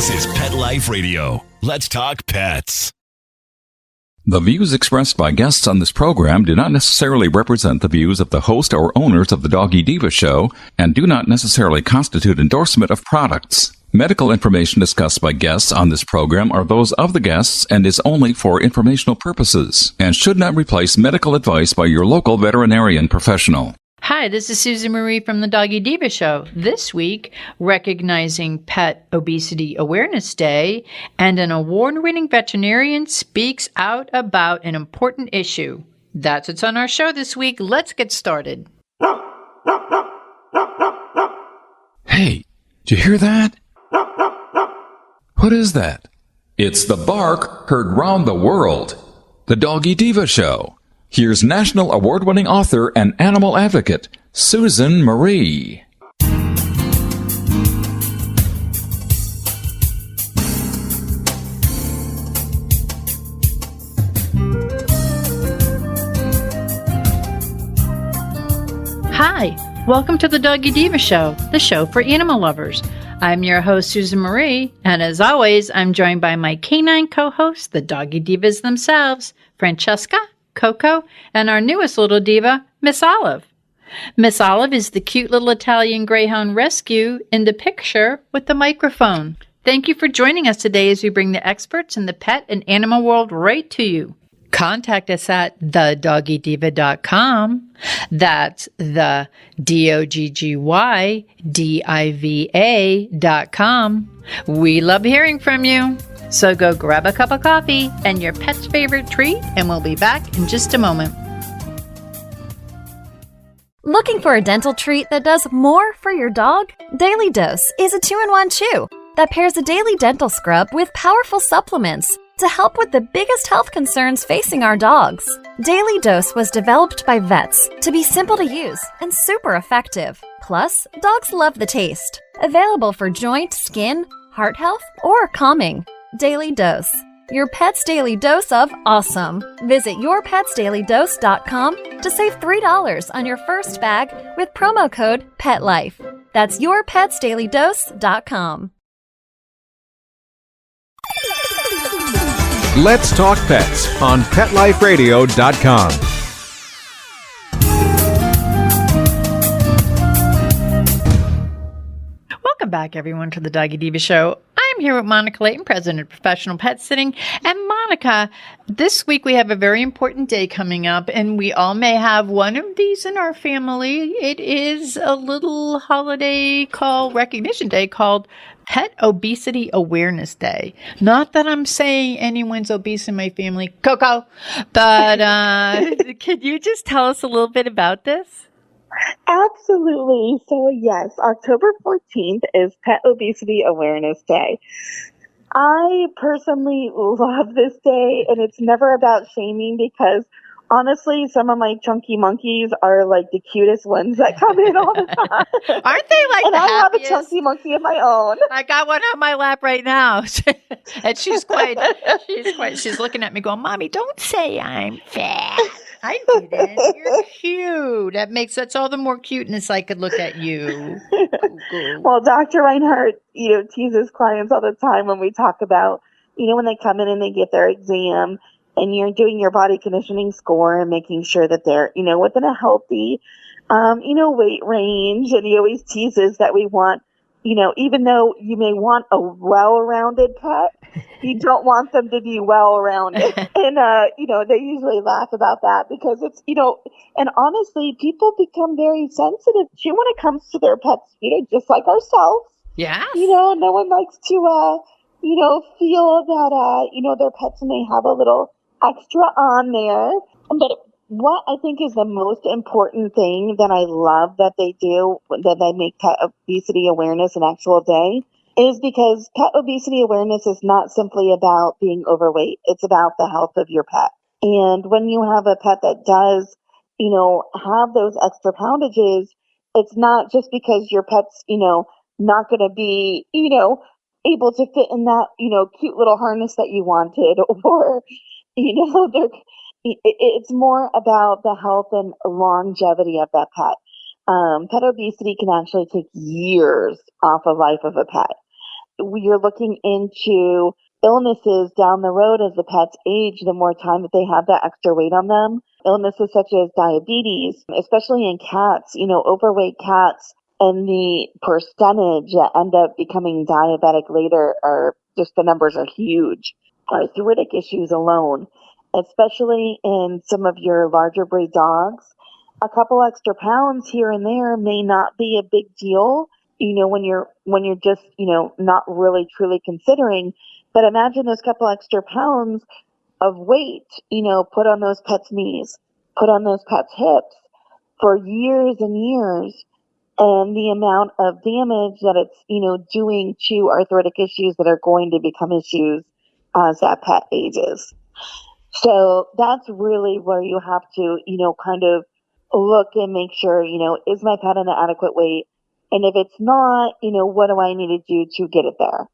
This is Pet Life Radio. Let's talk pets. The views expressed by guests on this program do not necessarily represent the views of the host or owners of the Doggy Diva show and do not necessarily constitute endorsement of products. Medical information discussed by guests on this program are those of the guests and is only for informational purposes and should not replace medical advice by your local veterinarian professional. Hi, this is Susan Marie from the Doggy Diva Show. This week, recognizing Pet Obesity Awareness Day, and an award-winning veterinarian speaks out about an important issue. That's what's on our show this week. Let's get started. Hey, did you hear that? What is that? It's the bark heard round the world. The Doggy Diva Show. Here's national award-winning author and animal advocate, Susan Marie. Hi, welcome to the Doggy Diva Show, the show for animal lovers. I'm your host, Susan Marie, and as always, I'm joined by my canine co-hosts, the Doggy Divas themselves, Francesca, Coco, and our newest little diva, Miss Olive. Miss Olive is the cute little Italian Greyhound rescue in the picture with the microphone. Thank you for joining us today as we bring the experts in the pet and animal world right to you. Contact us at thedoggydiva.com. That's the DOGGYDIVA.com. We love hearing from you. So go grab a cup of coffee and your pet's favorite treat, and we'll be back in just a moment. Looking for a dental treat that does more for your dog? Daily Dose is a 2-in-1 chew that pairs a daily dental scrub with powerful supplements to help with the biggest health concerns facing our dogs. Daily Dose was developed by vets to be simple to use and super effective. Plus, dogs love the taste. Available for joint, skin, heart health, or calming. Daily Dose. Your pet's daily dose of awesome. Visit yourpetsdailydose.com to save $3 on your first bag with promo code PETLIFE. That's yourpetsdailydose.com. Let's Talk Pets on PetLifeRadio.com. Welcome back, everyone, to the Doggy Diva Show. I'm here with Monica Leighton, president of Professional Pet Sitting. And Monica, this week we have a very important day coming up, and we all may have one of these in our family. It is a little holiday recognition day called Pet Obesity Awareness Day. Not that I'm saying anyone's obese in my family, Coco, but can you just tell us a little bit about this? Absolutely. So yes, October 14th is Pet Obesity Awareness Day. I personally love this day, and it's never about shaming because honestly, some of my chunky monkeys are like the cutest ones that come in all the time. Aren't they like and the I happiest? have a chunky monkey of my own. I got one on my lap right now. And she's looking at me going, Mommy, don't say I'm fat. I didn't. You're cute. That's all the more cuteness I could look at you. Well, Dr. Reinhart, teases clients all the time when we talk about, when they come in and they get their exam and you're doing your body conditioning score and making sure that they're, within a healthy, weight range. And he always teases that we want, even though you may want a well-rounded pet, you don't want them to be well-rounded. And, they usually laugh about that because it's, and honestly, people become very sensitive too when it comes to their pets, just like ourselves. Yeah. No one likes to, feel that, their pets may have a little extra on there. But what I think is the most important thing that I love that they do, that they make Pet Obesity Awareness an actual day, is because Pet Obesity Awareness is not simply about being overweight. It's about the health of your pet. And when you have a pet that does, have those extra poundages, it's not just because your pet's, not going to be, able to fit in that, cute little harness that you wanted, or, it's more about the health and longevity of that pet. Pet obesity can actually take years off the life of a pet. you're looking into illnesses down the road as the pets age, the more time that they have that extra weight on them. Illnesses such as diabetes, especially in cats, overweight cats, and the percentage that end up becoming diabetic later are just, the numbers are huge. Arthritic issues alone, especially in some of your larger breed dogs. A couple extra pounds here and there may not be a big deal, when you're just, not really truly considering. But imagine those couple extra pounds of weight, put on those pets' knees, put on those pets' hips for years and years, and the amount of damage that it's, doing to arthritic issues that are going to become issues as that pet ages. So that's really where you have to, kind of look and make sure, is my pet an adequate weight? And if it's not, what do I need to do to get it there?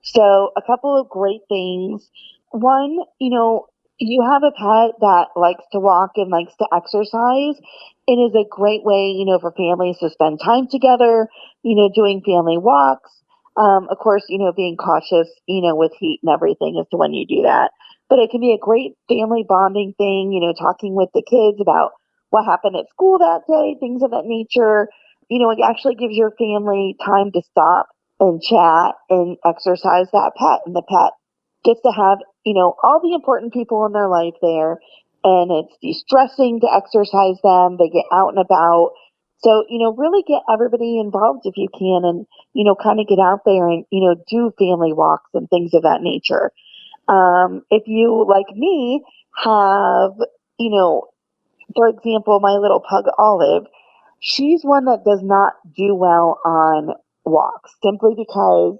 So a couple of great things. One, you have a pet that likes to walk and likes to exercise. It is a great way, for families to spend time together, doing family walks. Of course, being cautious, with heat and everything as to when you do that. But it can be a great family bonding thing, talking with the kids about what happened at school that day, things of that nature. It actually gives your family time to stop and chat and exercise that pet. And the pet gets to have, all the important people in their life there. And it's de-stressing to exercise them. They get out and about. So, really get everybody involved if you can, and, kind of get out there and, do family walks and things of that nature. If you, like me, have, for example, my little pug Olive, she's one that does not do well on walks simply because,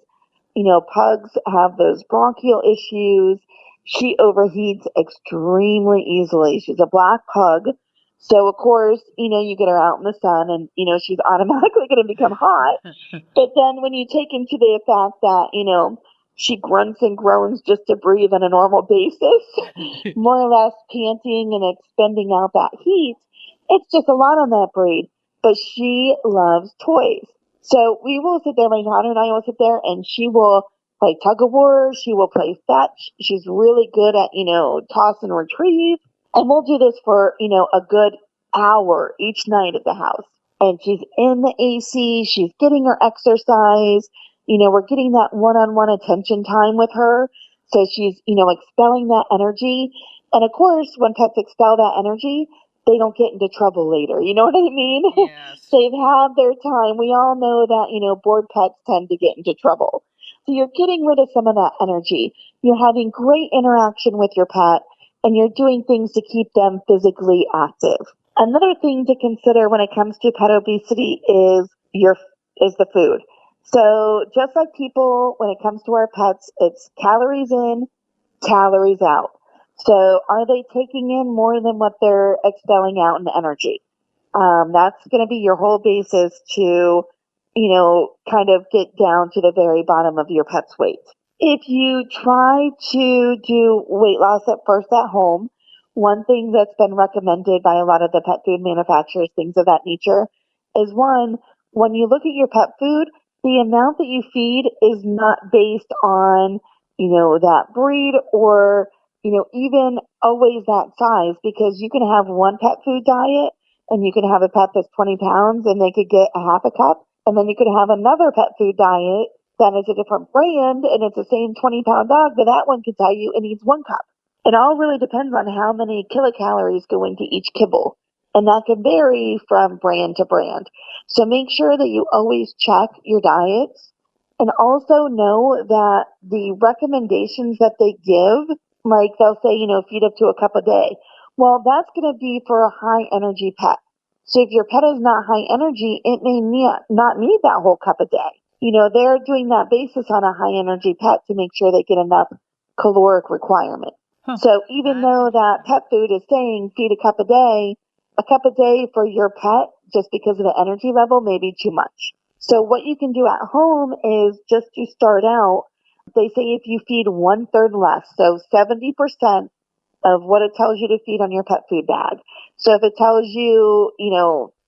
pugs have those bronchial issues. She overheats extremely easily. She's a black pug. So, of course, you get her out in the sun and, she's automatically going to become hot. But then when you take into the fact that, she grunts and groans just to breathe on a normal basis, more or less panting and expending out that heat, it's just a lot on that breed. But she loves toys. So we will sit there, my daughter and I will sit there, and she will play tug of war. She will play fetch. She's really good at, toss and retrieve. And we'll do this for, a good hour each night at the house. And she's in the AC. She's getting her exercise. We're getting that one-on-one attention time with her. So she's, expelling that energy. And of course, when pets expel that energy, they don't get into trouble later. You know what I mean? Yes. They've had their time. We all know that, bored pets tend to get into trouble. So you're getting rid of some of that energy. You're having great interaction with your pet, and you're doing things to keep them physically active. Another thing to consider when it comes to pet obesity is the food. So just like people, when it comes to our pets, it's calories in, calories out. So are they taking in more than what they're expelling out in energy? That's going to be your whole basis to, kind of get down to the very bottom of your pet's weight. If you try to do weight loss at first at home, one thing that's been recommended by a lot of the pet food manufacturers, things of that nature, is one, when you look at your pet food, the amount that you feed is not based on, that breed or, even always that size, because you can have one pet food diet and you can have a pet that's 20 pounds and they could get a half a cup. And then you could have another pet food diet that is a different brand and it's the same 20-pound dog, but that one could tell you it needs 1 cup. It all really depends on how many kilocalories go into each kibble. And that can vary from brand to brand. So make sure that you always check your diets, and also know that the recommendations that they give, like they'll say, feed up to a cup a day. Well, that's going to be for a high energy pet. So if your pet is not high energy, it may not need that whole cup a day. They're doing that basis on a high energy pet to make sure they get enough caloric requirement. So even though that pet food is saying feed a cup a day for your pet, just because of the energy level, may be too much. So what you can do at home is just to start out, they say if you feed 1/3 less, so 70% of what it tells you to feed on your pet food bag. So if it tells you,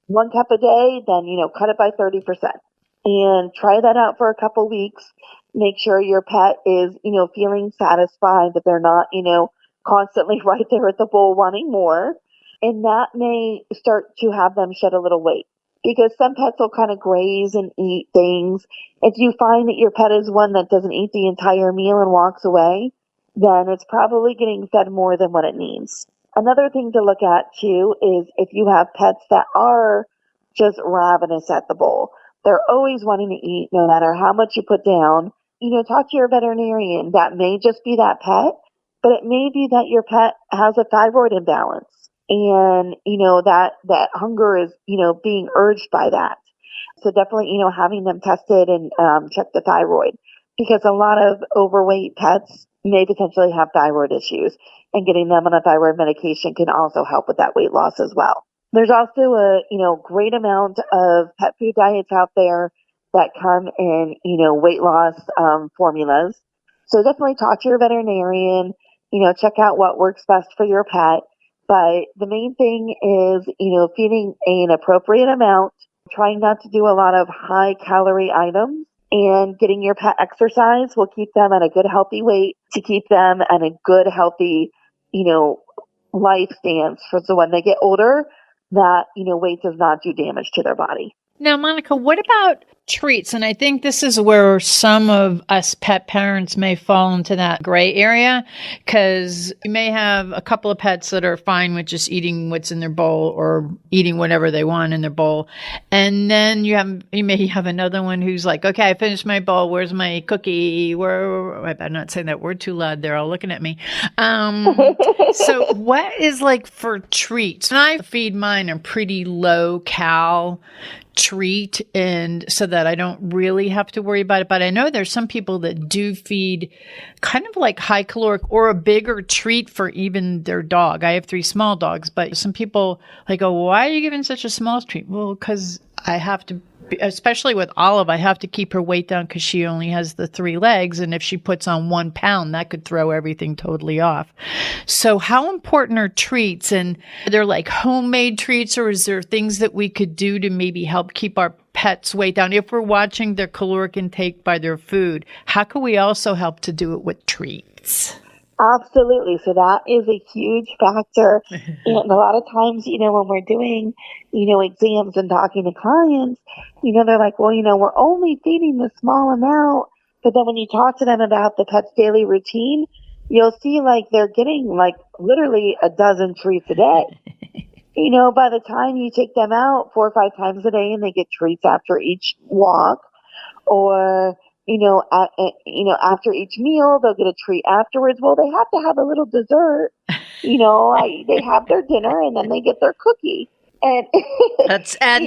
1 cup a day, then, cut it by 30%. And try that out for a couple weeks. Make sure your pet is, feeling satisfied, that they're not, constantly right there at the bowl wanting more. And that may start to have them shed a little weight, because some pets will kind of graze and eat things. If you find that your pet is one that doesn't eat the entire meal and walks away, then it's probably getting fed more than what it needs. Another thing to look at too is if you have pets that are just ravenous at the bowl. They're always wanting to eat no matter how much you put down. Talk to your veterinarian. That may just be that pet, but it may be that your pet has a thyroid imbalance, and, that hunger is, being urged by that. So definitely, having them tested and check the thyroid, because a lot of overweight pets may potentially have thyroid issues, and getting them on a thyroid medication can also help with that weight loss as well. There's also a, great amount of pet food diets out there that come in, weight loss formulas. So definitely talk to your veterinarian, check out what works best for your pet. But the main thing is, feeding an appropriate amount, trying not to do a lot of high calorie items, and getting your pet exercise will keep them at a good, healthy weight to keep them at a good, healthy, life stance for so when they get older, that, weight does not do damage to their body. Now, Monica, what about treats? And I think this is where some of us pet parents may fall into that gray area, because you may have a couple of pets that are fine with just eating what's in their bowl or eating whatever they want in their bowl. And then you may have another one who's like, okay, I finished my bowl. Where's my cookie? I better not say that word too loud. They're all looking at me. So what is like for treats? And I feed mine a pretty low cal treat, and so that I don't really have to worry about it. But I know there's some people that do feed kind of like high caloric or a bigger treat for even their dog. I have 3 small dogs, but some people like go, why are you giving such a small treat? Well, because I have to, especially with Olive, I have to keep her weight down because she only has the 3 legs. And if she puts on 1 pound, that could throw everything totally off. So how important are treats? And are there like homemade treats, or is there things that we could do to maybe help keep our pets' weight down? If we're watching their caloric intake by their food, how can we also help to do it with treats? Absolutely. So that is a huge factor. And a lot of times, when we're doing, exams and talking to clients, they're like, well, we're only feeding this small amount. But then when you talk to them about the pet's daily routine, you'll see like they're getting like literally a dozen treats a day. By the time you take them out 4 or 5 times a day and they get treats after each walk, or after each meal, they'll get a treat afterwards. Well, they have to have a little dessert. They have their dinner and then they get their cookie. And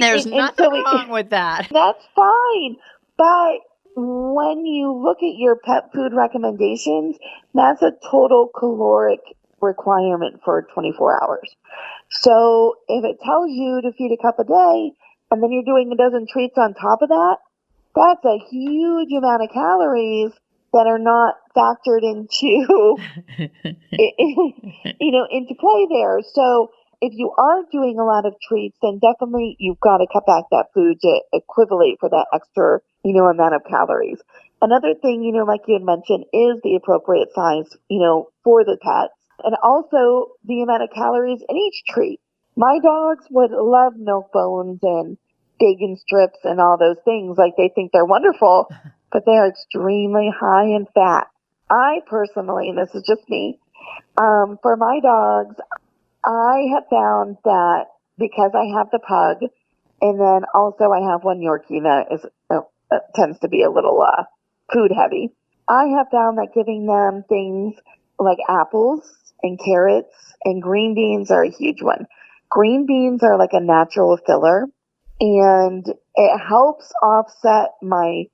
there's nothing wrong with that. That's fine. But when you look at your pet food recommendations, that's a total caloric requirement for 24 hours. So if it tells you to feed a cup a day and then you're doing a dozen treats on top of that, that's a huge amount of calories that are not factored into, into play there. So if you are doing a lot of treats, then definitely you've got to cut back that food to equivalent for that extra, amount of calories. Another thing, like you had mentioned, is the appropriate size, for the pets, and also the amount of calories in each treat. My dogs would love milk bones and bacon strips and all those things. Like, they think they're wonderful, but they're extremely high in fat. I personally, and this is just me, for my dogs, I have found that because I have the pug, and then also I have one Yorkie that tends to be a little food heavy, I have found that giving them things like apples and carrots and green beans are a huge one. Green beans are like a natural filler, and it helps offset my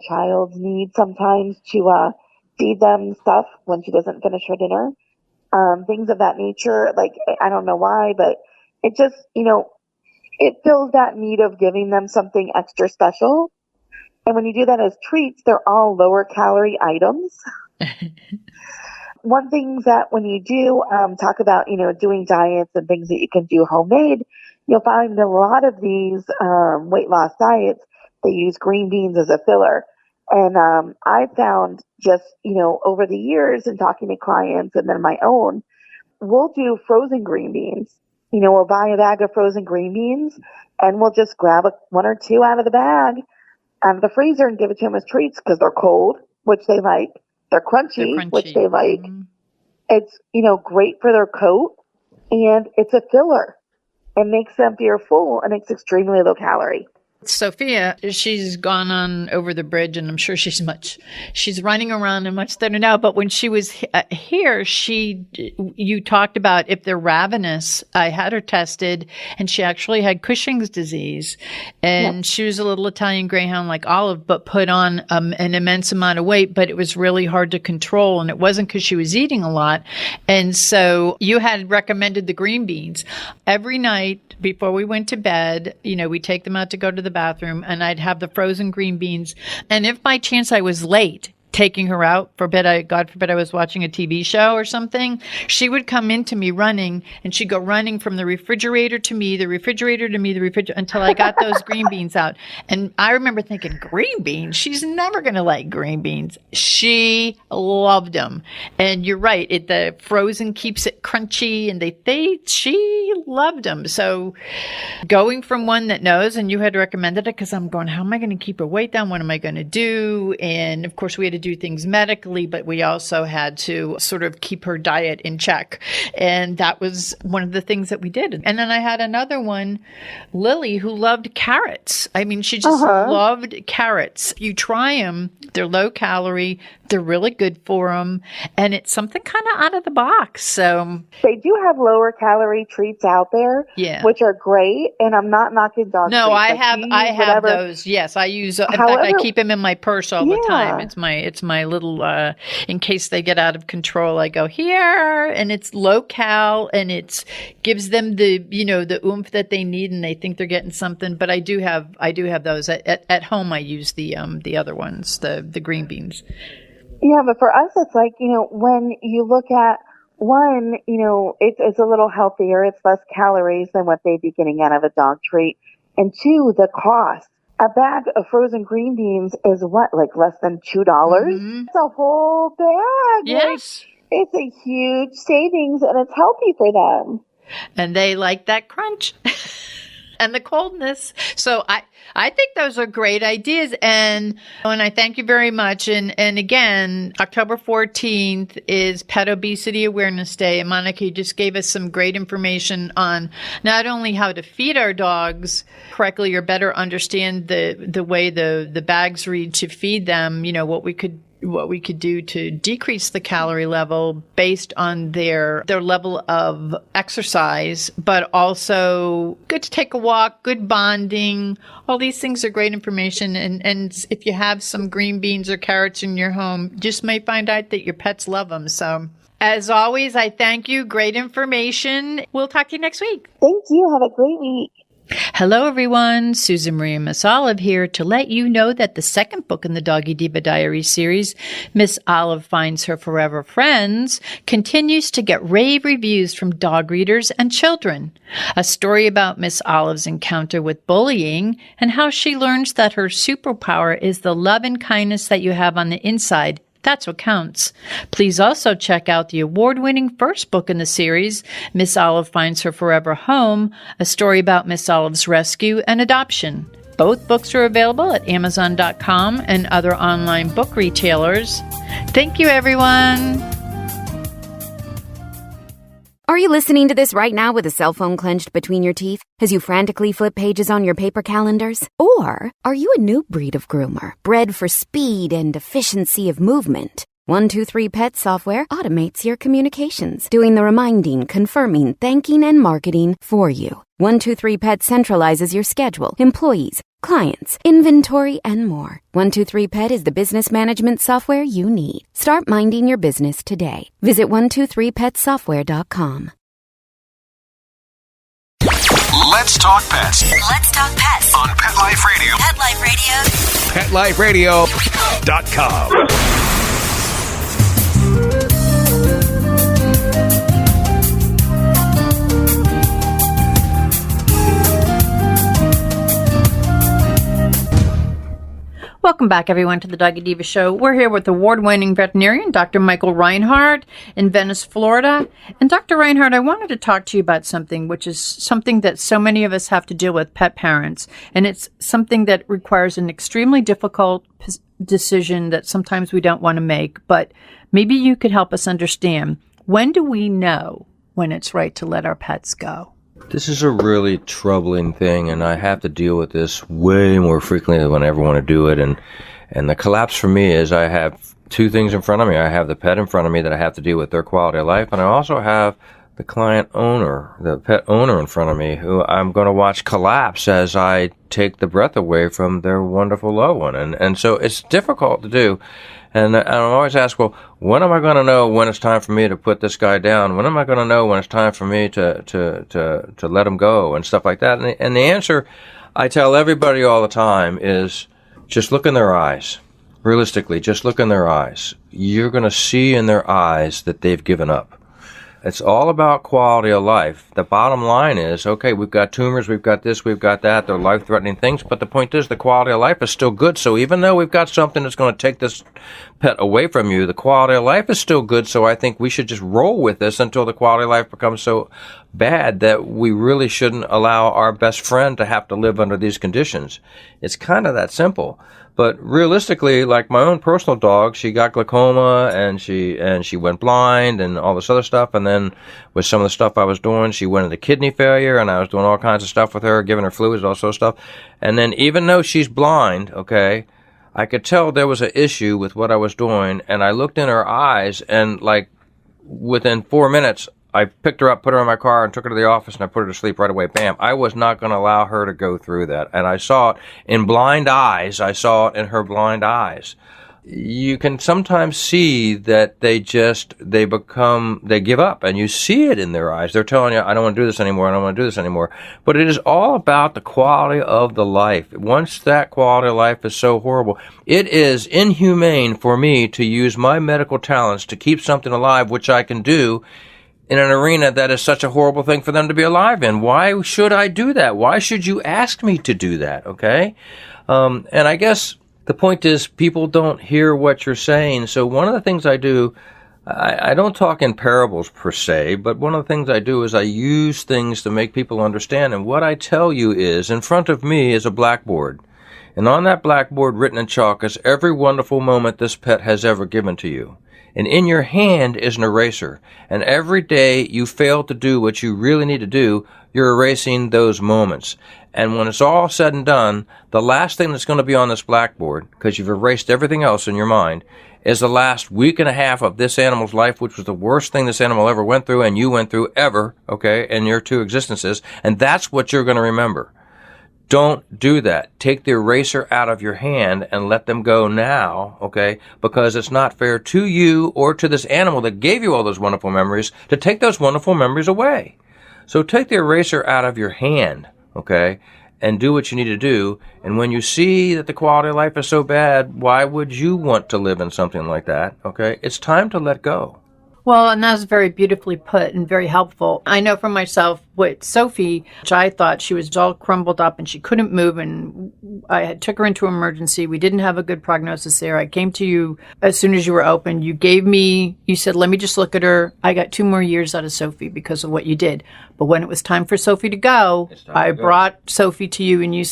child's need sometimes to feed them stuff when she doesn't finish her dinner. Things of that nature. Like, I don't know why, but it just, it fills that need of giving them something extra special. And when you do that as treats, they're all lower calorie items. One thing that when you do talk about, doing diets and things that you can do homemade, you'll find a lot of these weight loss diets, they use green beans as a filler. And I found just, over the years and talking to clients and then my own, we'll do frozen green beans. We'll buy a bag of frozen green beans and we'll just grab one or two out of the bag, out of the freezer, and give it to them as treats because they're cold, which they like. They're crunchy, which they like. Mm-hmm. It's, great for their coat, and it's a filler. It makes them feel full, and it's extremely low calorie. Sophia, she's gone on over the bridge, and I'm sure she's running around and much better now. But when she was here, you talked about if they're ravenous. I had her tested, and she actually had Cushing's disease, and She was a little Italian greyhound like Olive, but put on an immense amount of weight. But it was really hard to control, and it wasn't because she was eating a lot. And so you had recommended the green beans every night before we went to bed. We take them out to go to the bathroom, and I'd have the frozen green beans. And if by chance I was late taking her out, God forbid I was watching a TV show or something, she would come into me running, and she'd go running from the refrigerator to me, the refrigerator to me, the refrigerator, until I got those green beans out. And I remember thinking, green beans? She's never going to like green beans. She loved them. And you're right, the frozen keeps it crunchy, and she loved them. So going from one that knows, and you had recommended it, because I'm going, how am I going to keep her weight down? What am I going to do? And of course we had to do things medically, but we also had to sort of keep her diet in check. And that was one of the things that we did. And then I had another one, Lily, who loved carrots. I mean, she just loved carrots. If you try them, they're low calorie, they're really good for them, and it's something kind of out of the box. So they do have lower calorie treats out there, which are great. And I'm not knocking dog treats. No, I have those. Yes, I use. In fact, I keep them in my purse all the time. It's my little. In case they get out of control, I go here, and it's low cal, and it gives them the oomph that they need, and they think they're getting something. But I do have those at home. I use the other ones, the green beans. Yeah, but for us, it's like, when you look at one, it's a little healthier. It's less calories than what they'd be getting out of a dog treat. And two, the cost. A bag of frozen green beans is what, like less than $2? Mm-hmm. It's a whole bag. Yes. It's a huge savings, and it's healthy for them. And they like that crunch. And the coldness. So I think those are great ideas. And I thank you very much. And again, October 14th is Pet Obesity Awareness Day. And Monica, you just gave us some great information on not only how to feed our dogs correctly or better understand the way the bags read to feed them, what we could do to decrease the calorie level based on their level of exercise, but also good to take a walk, good bonding. All these things are great information. And if you have some green beans or carrots in your home, you just might find out that your pets love them. So as always, I thank you. Great information. We'll talk to you next week. Thank you. Have a great week. Hello, everyone. Susan Marie and Miss Olive here to let you know that the second book in the Doggy Diva Diary series, Miss Olive Finds Her Forever Friends, continues to get rave reviews from dog readers and children. A story about Miss Olive's encounter with bullying and how she learns that her superpower is the love and kindness that you have on the inside. That's what counts. Please also check out the award-winning first book in the series, Miss Olive Finds Her Forever Home, a story about Miss Olive's rescue and adoption. Both books are available at Amazon.com and other online book retailers. Thank you, everyone. Are you listening to this right now with a cell phone clenched between your teeth as you frantically flip pages on your paper calendars? Or are you a new breed of groomer, bred for speed and efficiency of movement? 123 Pet software automates your communications, doing the reminding, confirming, thanking, and marketing for you. 123 Pet centralizes your schedule, employees, clients, inventory, and more. 123 Pet is the business management software you need. Start minding your business today. Visit 123petsoftware.com. Let's talk pets. Let's talk pets On Pet Life Radio. Pet Life Radio. PetLifeRadio.com. Welcome back, everyone, to the Doggy Diva Show. We're here with award-winning veterinarian, Dr. Michael Reinhart in Venice, Florida. And Dr. Reinhart, I wanted to talk to you about something, which is something that so many of us have to deal with, pet parents. And it's something that requires an extremely difficult decision that sometimes we don't want to make. But maybe you could help us understand, when do we know when it's right to let our pets go? This is a really troubling thing, and I have to deal with this way more frequently than I ever want to do it. And the collapse for me is I have two things in front of me. I have the pet in front of me that I have to deal with their quality of life, and I also have the client owner, the pet owner in front of me, who I'm going to watch collapse as I take the breath away from their wonderful loved one. And so it's difficult to do. And I'm always asked, well, when am I going to know when it's time for me to put this guy down? When am I going to know when it's time for me to let him go and stuff like that? And the answer I tell everybody all the time is just look in their eyes. Realistically, just look in their eyes. You're going to see in their eyes that they've given up. It's all about quality of life. The bottom line is, okay, we've got tumors, we've got this, we've got that, they're life-threatening things, but the point is the quality of life is still good. So even though we've got something that's going to take this pet away from you, the quality of life is still good. So I think we should just roll with this until the quality of life becomes so bad that we really shouldn't allow our best friend to have to live under these conditions. It's kind of that simple. But realistically, like my own personal dog, she got glaucoma and she went blind and all this other stuff. And then with some of the stuff I was doing, she went into kidney failure, and I was doing all kinds of stuff with her, giving her fluids, all sorts of stuff. And then even though she's blind, okay, I could tell there was an issue with what I was doing. And I looked in her eyes, and like within 4 minutes, I picked her up, put her in my car, and took her to the office, and I put her to sleep right away. Bam. I was not going to allow her to go through that. And I saw it in blind eyes. I saw it in her blind eyes. You can sometimes see that they give up, and you see it in their eyes. They're telling you, I don't want to do this anymore, I don't want to do this anymore. But it is all about the quality of the life. Once that quality of life is so horrible, it is inhumane for me to use my medical talents to keep something alive, which I can do in an arena that is such a horrible thing for them to be alive in. Why should I do that? Why should you ask me to do that? Okay? And I guess the point is people don't hear what you're saying. So one of the things I do, I don't talk in parables per se, but one of the things I do is I use things to make people understand. And what I tell you is, in front of me is a blackboard. And on that blackboard, written in chalk, is every wonderful moment this pet has ever given to you. And in your hand is an eraser. And every day you fail to do what you really need to do, you're erasing those moments. And when it's all said and done, the last thing that's going to be on this blackboard, because you've erased everything else in your mind, is the last week and a half of this animal's life, which was the worst thing this animal ever went through and you went through ever, okay, in your two existences. And that's what you're going to remember. Don't do that. Take the eraser out of your hand and let them go now, okay? Because it's not fair to you or to this animal that gave you all those wonderful memories to take those wonderful memories away. So take the eraser out of your hand, okay, and do what you need to do. And when you see that the quality of life is so bad, why would you want to live in something like that, okay? It's time to let go. Well, and that was very beautifully put and very helpful. I know for myself with Sophie, which I thought she was all crumbled up and she couldn't move, and I took her into emergency. We didn't have a good prognosis there. I came to you as soon as you were open. You said, let me just look at her. I got 2 more years out of Sophie because of what you did. But when it was time for Sophie to go, I brought Sophie to you, and you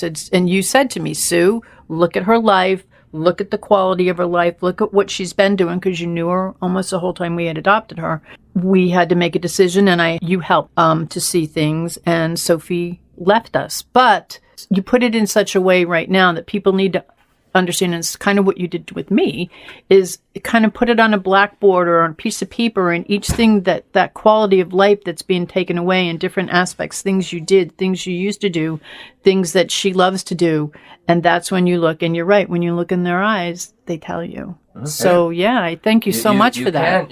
said to me, Sue, look at her life. Look at the quality of her life. Look at what she's been doing, because you knew her almost the whole time we had adopted her. We had to make a decision, and you helped to see things, and Sophie left us. But you put it in such a way right now that people need to understand, and it's kind of what you did with me, is kind of put it on a blackboard or on a piece of paper, and each thing that quality of life that's being taken away in different aspects, things you did, things you used to do, things that she loves to do. And that's when you look, and you're right, when you look in their eyes, they tell you. Okay. So yeah, I thank you so much for that.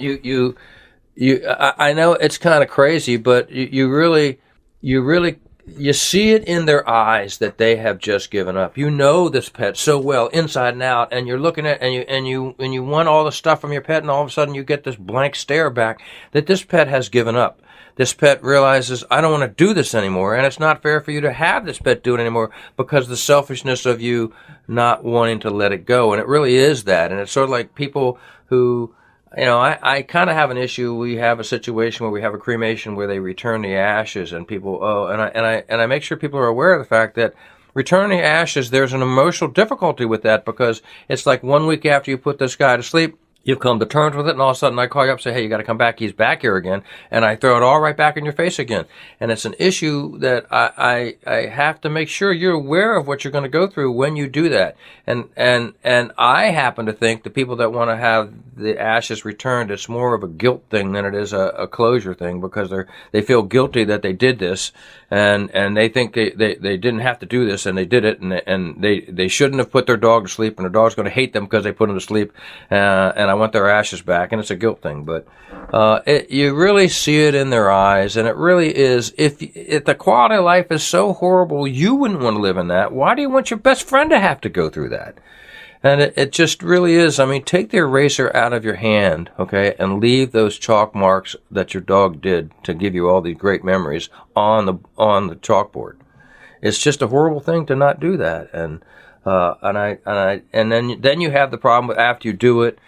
I know it's kind of crazy, but you really you see it in their eyes that they have just given up. You know this pet so well, inside and out, and you're looking at and you want all the stuff from your pet, and all of a sudden you get this blank stare back that this pet has given up. This pet realizes, I don't want to do this anymore, and it's not fair for you to have this pet do it anymore because of the selfishness of you not wanting to let it go. And it really is that. And it's sort of like people who, I kind of have an issue. We have a situation where we have a cremation where they return the ashes, and people, and I make sure people are aware of the fact that returning the ashes, there's an emotional difficulty with that, because it's like 1 week after you put this guy to sleep, you've come to terms with it, and all of a sudden I call you up and say, hey, you got to come back. He's back here again. And I throw it all right back in your face again. And it's an issue that I have to make sure you're aware of what you're going to go through when you do that. And I happen to think the people that want to have the ashes returned, it's more of a guilt thing than it is a closure thing, because they feel guilty that they did this, and they think they didn't have to do this, and they did it, and they shouldn't have put their dog to sleep, and their dog's going to hate them because they put him to sleep, and I want their ashes back, and it's a guilt thing. But you really see it in their eyes, and it really is. If the quality of life is so horrible, you wouldn't want to live in that. Why do you want your best friend to have to go through that? And it just really is. I mean, take the eraser out of your hand, okay, and leave those chalk marks that your dog did to give you all these great memories on the chalkboard. It's just a horrible thing to not do that. And then you have the problem with, after you do it,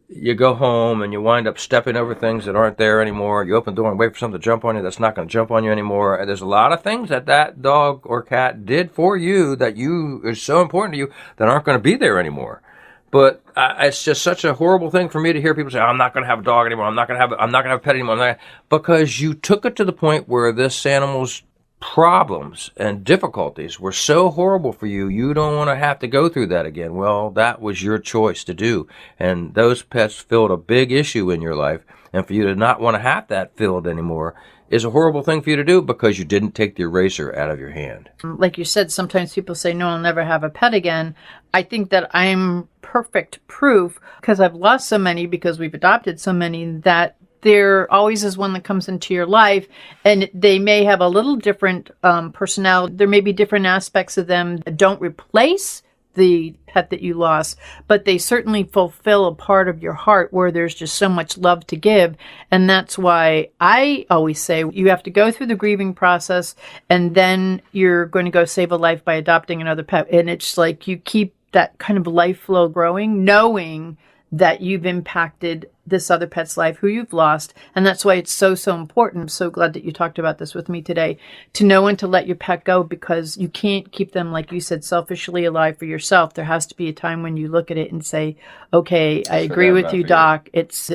you go home and you wind up stepping over things that aren't there anymore. You open the door and wait for something to jump on you that's not going to jump on you anymore. And there's a lot of things that dog or cat did for you that is so important to you that aren't going to be there anymore. But it's just such a horrible thing for me to hear people say, I'm not going to have a dog anymore. I'm not going to have a pet anymore. Because you took it to the point where this animal's problems and difficulties were so horrible for you, you don't want to have to go through that again. Well, that was your choice to do. And those pets filled a big issue in your life. And for you to not want to have that filled anymore is a horrible thing for you to do, because you didn't take the eraser out of your hand. Like you said, sometimes people say, no, I'll never have a pet again. I think that I'm perfect proof, because I've lost so many, because we've adopted so many, that there always is one that comes into your life, and they may have a little different personality. There may be different aspects of them that don't replace the pet that you lost, but they certainly fulfill a part of your heart where there's just so much love to give. And that's why I always say you have to go through the grieving process, and then you're going to go save a life by adopting another pet. And it's like you keep that kind of life flow growing, knowing that you've impacted this other pet's life who you've lost. And that's why it's so important. I'm so glad that you talked about this with me today, to know when to let your pet go, because you can't keep them, like you said, selfishly alive for yourself. There has to be a time when you look at it and say, okay, I agree with you, Doc. It's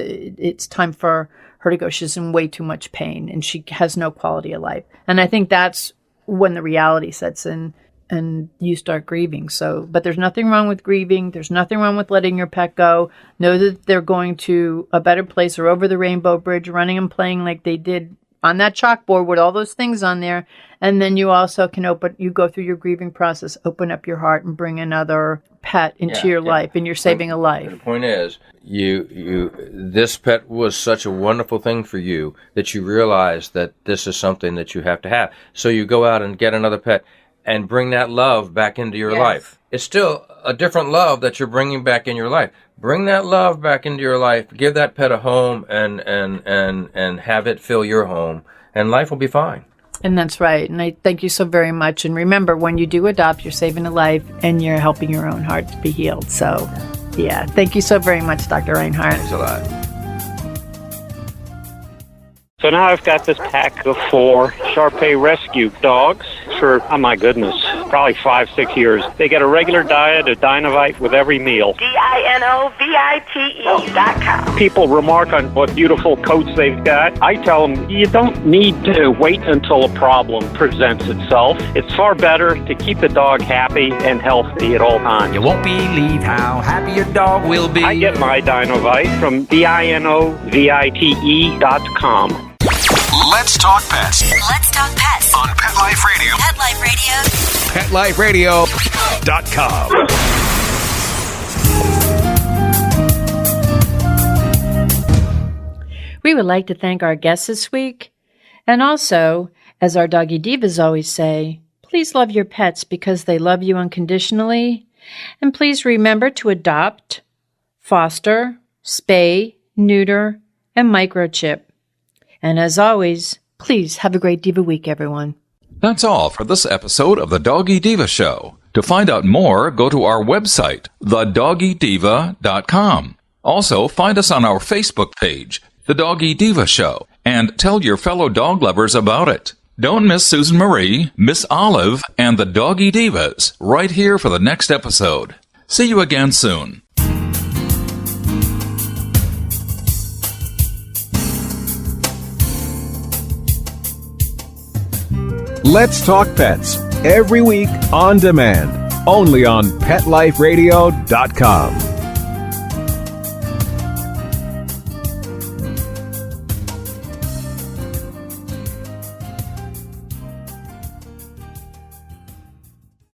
time for her to go. She's in way too much pain and she has no quality of life. And I think that's when the reality sets in and you start grieving. So, but there's nothing wrong with grieving. There's nothing wrong with letting your pet go. Know that they're going to a better place or over the rainbow bridge, running and playing like they did on that chalkboard with all those things on there. And then you also can you go through your grieving process, open up your heart and bring another pet into your life, and you're saving a life. The point is, this pet was such a wonderful thing for you that you realize that this is something that you have to have. So you go out and get another pet and bring that love back into your life. It's still a different love that you're bringing back in your life. Bring that love back into your life. Give that pet a home, and have it fill your home, and life will be fine. And that's right. And I thank you so very much. And remember, when you do adopt, you're saving a life and you're helping your own heart to be healed. So, yeah, thank you so very much, Dr. Reinhart. Thanks a lot. So now I've got this pack of 4 Shar-Pei rescue dogs for, oh my goodness, probably 5-6 years. They get a regular diet of Dinovite with every meal. DINOVITE.com. People remark on what beautiful coats they've got. I tell them, you don't need to wait until a problem presents itself. It's far better to keep the dog happy and healthy at all times. You won't believe how happy your dog will be. I get my Dinovite from DINOVITE.com. Let's talk pets. Let's talk pets On Pet Life Radio. Pet Life PetLifeRadio.com. We would like to thank our guests this week, and also As our Doggy Divas always say, please love your pets because they love you unconditionally. And please remember to adopt, foster, spay, neuter, and microchip. And as always, please have a great Diva week, everyone. That's all for this episode of the Doggy Diva Show. To find out more, go to our website, thedoggydiva.com. Also, find us on our Facebook page, The Doggy Diva Show, and tell your fellow dog lovers about it. Don't miss Susan Marie, Miss Olive, and the Doggy Divas right here for the next episode. See you again soon. Let's Talk Pets, every week on demand, only on PetLifeRadio.com.